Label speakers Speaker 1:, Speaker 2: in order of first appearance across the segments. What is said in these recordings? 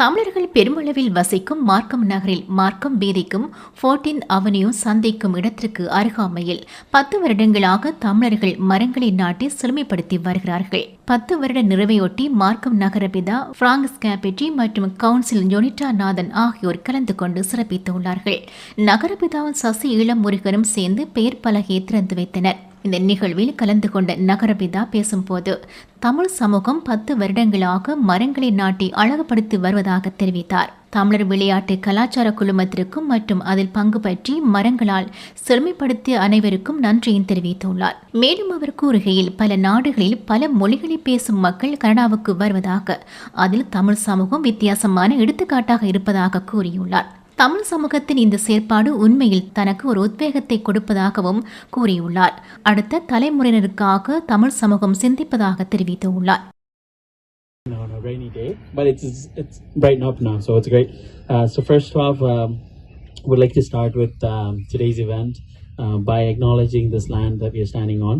Speaker 1: தமிழர்கள் பெருமளவில் வசிக்கும் மார்க்கம் நகரில் மார்க்கம் வீதிக்கும் 14th அவென்யூ சந்திக்கும் இடத்திற்கு அருகாமையில் 10 வருடங்களாக தமிழர்கள் மரங்களை நாட்டி செழுமைப்படுத்தி வருகிறார்கள். 10 வருட நிறைவையொட்டி மார்க்கம் நகரபிதா பிராங்கஸ் கேபிட்டி மற்றும் கவுன்சில் யோனிட்டா நாதன் ஆகியோர் கலந்து கொண்டு சிறப்பித்துள்ளார்கள். நகரபிதாவும் சசி இளமுருகனும் சேர்ந்து பெயர் பலகையை திறந்து வைத்தனர். இந்த நிகழ்வில் கலந்து கொண்ட நகரபிதா பேசும்போது தமிழ் சமூகம் 10 வருடங்களாக மரங்களை நாட்டி அழகுபடுத்தி வருவதாக தெரிவித்தார். தமிழர் விளையாட்டு கலாச்சார குழுமத்திற்கும் மற்றும் அதில் பங்கு பற்றி மரங்களால் செழுமைப்படுத்திய அனைவருக்கும் நன்றியும் தெரிவித்துள்ளார். மேலும் அவர் கூறுகையில் பல நாடுகளில் பல மொழிகளை பேசும் மக்கள் கனடாவுக்கு வருவதாக, அதில் தமிழ் சமூகம் வித்தியாசமான எடுத்துக்காட்டாக இருப்பதாக கூறியுள்ளார். தமிழ் சமூகத்தின் இந்த செயற்பாடு உண்மையில் தனக்கு ஒரு உத்வேகத்தை கொடுப்பதாகவும் கூறியுள்ளார். அடுத்த தலைமுறையினருக்காக தமிழ் சமூகம் சிந்திப்பதாக தெரிவித்துள்ளார்.
Speaker 2: On a rainy day, but it's brightened up now, so it's great. So first off, would like to start with today's event by acknowledging this land that we are standing on.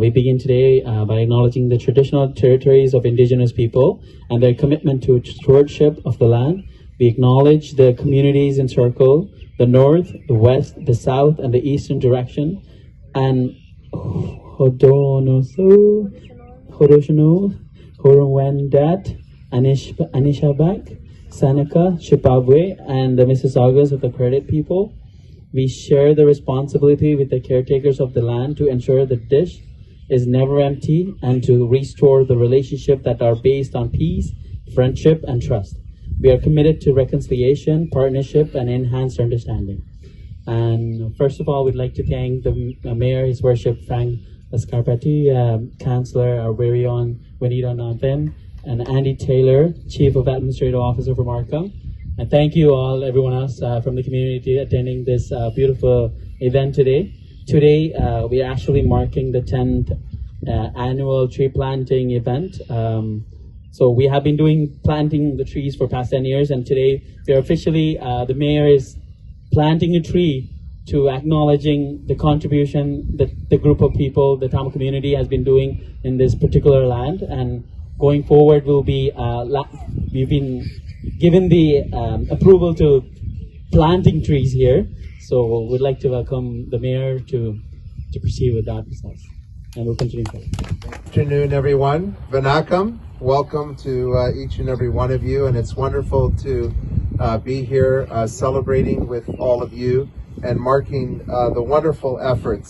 Speaker 2: We begin today by acknowledging the traditional territories of Indigenous people and their commitment to stewardship of the land. We acknowledge the communities in circle, the north, the west, the south, and the eastern direction, and Hodoshono, Horwendat, Anishabak, Seneca, Chipabwe, and the Mississaugas of the Credit people. We share the responsibility with the caretakers of the land to ensure the dish is never empty and to restore the relationship that are based on peace, friendship, and trust. We are committed to reconciliation, partnership, and enhanced understanding. And first of all, we'd like to thank the Mayor, His Worship Frank Scarpetti, Councillor, our very own Juanita Nathan, and Andy Taylor, Chief of Administrative Officer for Markham. And thank you all, everyone else from the community attending this beautiful event today. Today, we are actually marking the 10th annual tree planting event. So we have been planting the trees for past 10 years, and today we are officially, the mayor is planting a tree to acknowledging the contribution that the group of people, the Tamil community has been doing in this particular land. And going forward, we've been given the approval to planting trees here. So we'd like to welcome the mayor to proceed with that process. And we'll continue.
Speaker 3: Good afternoon, everyone. Vanakkam. Welcome to each and every one of you, and it's wonderful to be here celebrating with all of you and marking the wonderful efforts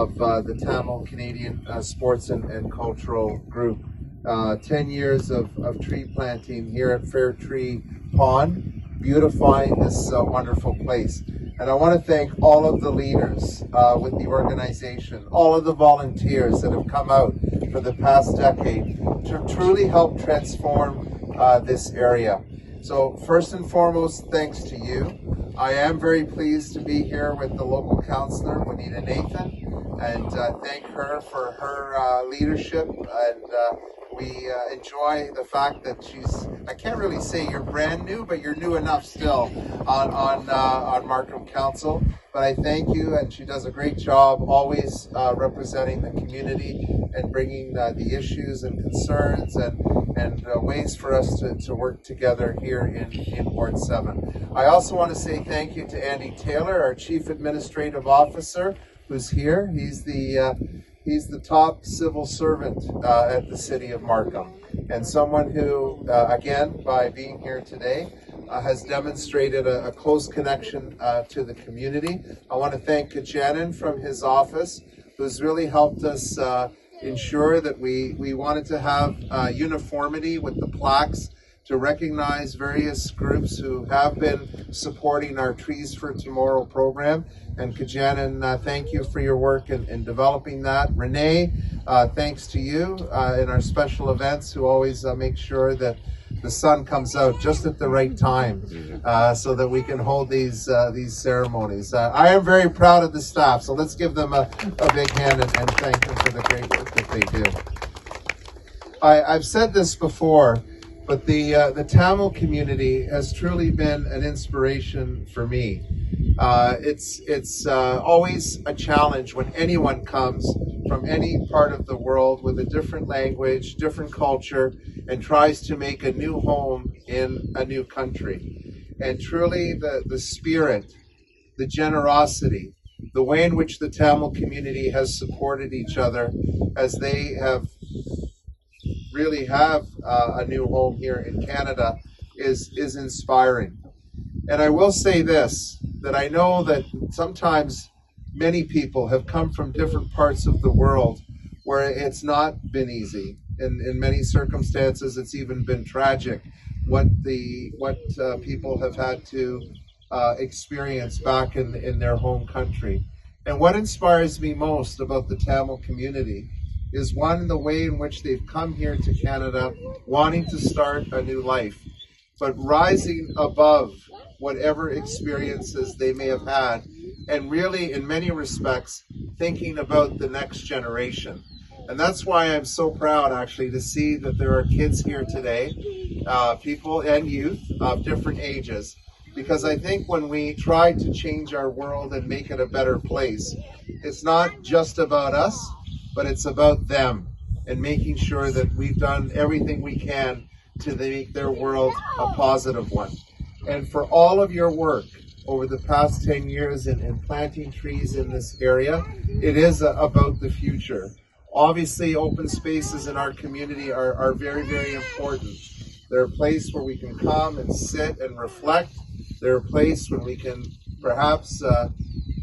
Speaker 3: of the Tamil Canadian Sports and Cultural Group. 10 years of tree planting here at Fair Tree Pond, beautifying this wonderful place. And I want to thank all of the leaders with the organization, all of the volunteers that have come out for the past decade to truly help transform this area. So first and foremost, thanks to you. I am very pleased to be here with the local councillor, Juanita Nathan, and thank her for her leadership. And we enjoy the fact that I can't really say you're brand new, but you're new enough still on Markham Council. But I thank you, and she does a great job always representing the community and bringing the issues and concerns and ways for us to work together here in Ward 7. I also want to say thank you to Andy Taylor, our Chief Administrative Officer, who's here. He's the top civil servant at the city of Markham, and someone who, again, by being here today, has demonstrated a close connection to the community. I want to thank Kajanan from his office, who's really helped us ensure that we wanted to have uniformity with the plaques to recognize various groups who have been supporting our Trees for Tomorrow program. And Kajanan, thank you for your work in developing that. Renee, thanks to you in our special events, who always make sure that the sun comes out just at the right time so that we can hold these ceremonies. I am very proud of the staff, so let's give them a big hand and thank them for the great work that they do. I've said this before, but the Tamil community has truly been an inspiration for me. It's always a challenge when anyone comes from any part of the world with a different language, different culture, and tries to make a new home in a new country. And truly the spirit, the generosity, the way in which the Tamil community has supported each other as they have really have a new home here in Canada is inspiring. And I will say this, that I know that sometimes many people have come from different parts of the world where it's not been easy. In many circumstances, it's even been tragic what people have had to experience back in their home country. And what inspires me most about the Tamil community is one, the way in which they've come here to Canada wanting to start a new life, but rising above whatever experiences they may have had, and really in many respects thinking about the next generation. And that's why I'm so proud actually to see that there are kids here today, people and youth of different ages, because I think when we try to change our world and make it a better place, it's not just about us, but it's about them, and making sure that we've done everything we can to make their world a positive one. And for all of your work over the past 10 years in planting trees in this area, it is about the future. Obviously, open spaces in our community are very, very important. They're a place where we can come and sit and reflect. They're a place where we can perhaps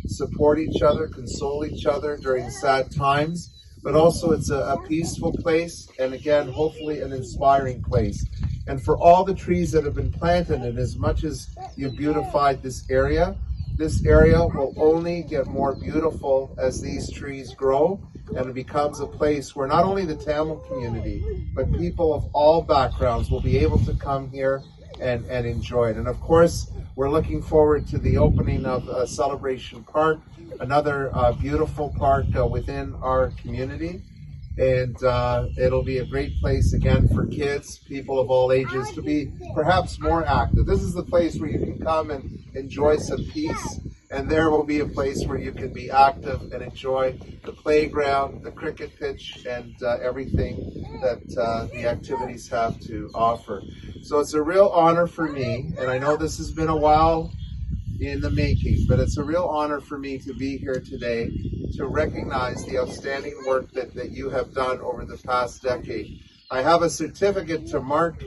Speaker 3: support each other, console each other during sad times, but also it's a peaceful place, and again, hopefully an inspiring place. And for all the trees that have been planted, and as much as you've beautified this area will only get more beautiful as these trees grow, and it becomes a place where not only the Tamil community, but people of all backgrounds will be able to come here and enjoy it. And of course, we're looking forward to the opening of Celebration Park, another beautiful park within our community. And it'll be a great place again for kids, people of all ages, to be perhaps more active. This is the place where you can come and enjoy some peace, and there will be a place where you can be active and enjoy the playground, the cricket pitch, and everything that the activities have to offer. So it's a real honor for me, and I know this has been a while in the making, but it's a real honor for me to be here today to recognize the outstanding work that you have done over the past decade. I have a certificate to mark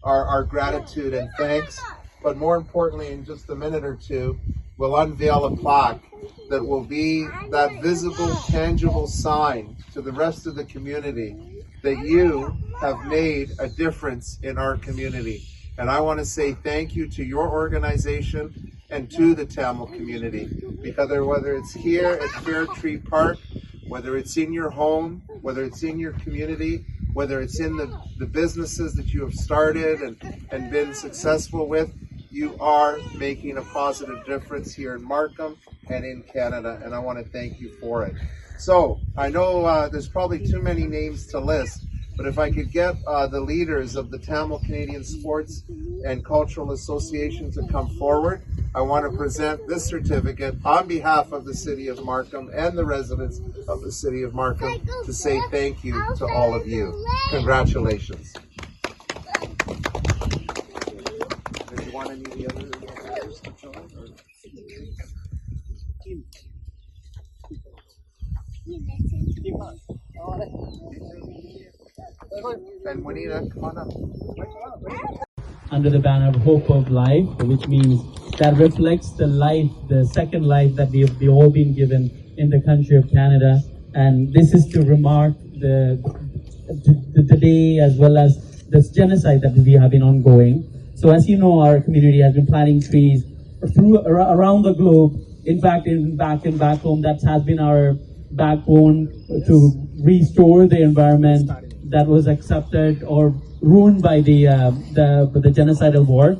Speaker 3: our gratitude and thanks, but more importantly, in just a minute or two, we'll unveil a plaque that will be that visible, tangible sign to the rest of the community that you have made a difference in our community. And I want to say thank you to your organization and to the Tamil community, because whether it's here at Fair Tree Park, whether it's in your home, whether it's in your community, whether it's in the businesses that you have started and been successful with, you are making a positive difference here in Markham and in Canada, and I want to thank you for it. So I know there's probably too many names to list, but if I could get the leaders of the Tamil Canadian Sports and Cultural Association to come forward, I want to present this certificate on behalf of the City of Markham and the residents of the City of Markham to say thank you to all of you. Congratulations. Do you want any of the others to join? And Juanita, come on up.
Speaker 2: Under the banner of Hope of Life, which means that reflects the life, the second life that we've all been given in the country of Canada. And this is to remark the day as well as this genocide that we have been ongoing. So as you know, our community has been planting trees around the globe. In fact, back home, that has been our backbone to restore the environment that was accepted or ruined by the genocidal war.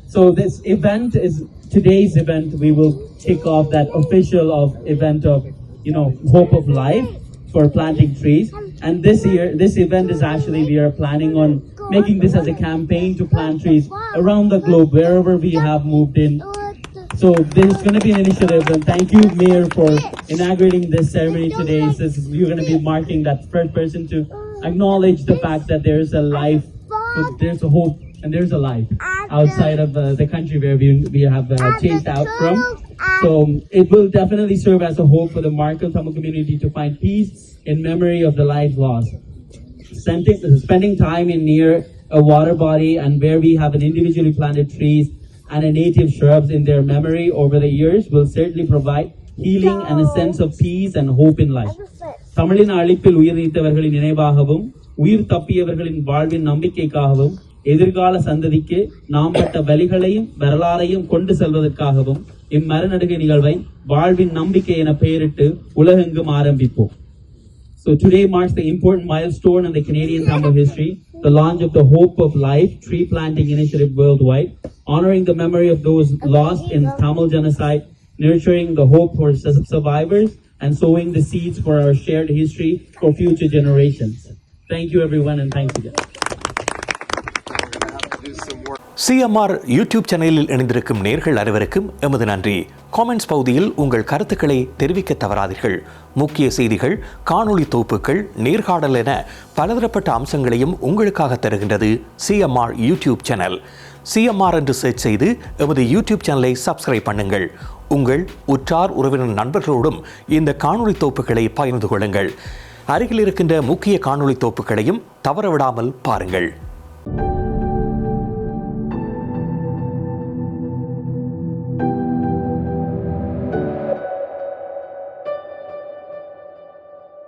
Speaker 2: So this event is today's event. We will kick off that official event of Hope of Life for planting trees. And this year, this event is actually, we are planning on making this as a campaign to plant trees around the globe wherever we have moved in. So there's going to be an initiative, and thank you, Mayor, for inaugurating this ceremony today. You're going to be marking that first person to acknowledge the fact that there's a life, there's a hope, and there's a life outside of the country where we have chased out from. So it will definitely serve as a hope for the Markham Tamil community to find peace in memory of the lives lost. Spending time in near a water body and where we have an individually planted trees and a native shrubs in their memory over the years will certainly provide healing and a sense of peace and hope in life. தமிழின் அழிப்பில் உயிர் நீத்தவர்களின் நினைவாகவும் உயிர் தப்பியவர்களின் வாழ்வின் நம்பிக்கைக்காகவும் எதிர்கால சந்ததிக்கு நாம் பட்ட வலிகளையும் வரலாறையும் கொண்டு செல்வதற்காகவும் இம்மரநடுகை நிகழ்வை வாழ்வின் நம்பிக்கை என பெயரிட்டு உலகெங்கும் ஆரம்பிப்போம். So today marks the important milestone in the Canadian Tamil history, the launch of the Hope of Life tree planting initiative worldwide, honoring the memory of those lost in Tamil Genocide, nurturing the hope for survivors, and sowing the seeds for our shared history for future generations. Thank you everyone, and thanks again.
Speaker 4: CMR YouTube சேனலில் இணைந்திருக்கும் நேர்கள் அனைவருக்கும் எமது நன்றி. Comments பகுதியில் உங்கள் கருத்துக்களை தெரிவிக்க தவறாதீர்கள். முக்கிய செய்திகள், காணொளி தொகுப்புகள், நேர்காணல் என பலதரப்பட்ட அம்சங்களையும் உங்களுக்காக தருகின்றது CMR யூடியூப் சேனல். CMR என்று சர்ச் செய்து எமது யூடியூப் சேனலை சப்ஸ்கிரைப் பண்ணுங்கள். உங்கள் உற்றார் உறவினர் நண்பர்களோடும் இந்த காணொளி தொகுப்புகளை பகிர்ந்து கொள்ளுங்கள். அருகில் இருக்கின்ற முக்கிய காணொளி தொகுப்புகளையும் தவறவிடாமல் பாருங்கள்.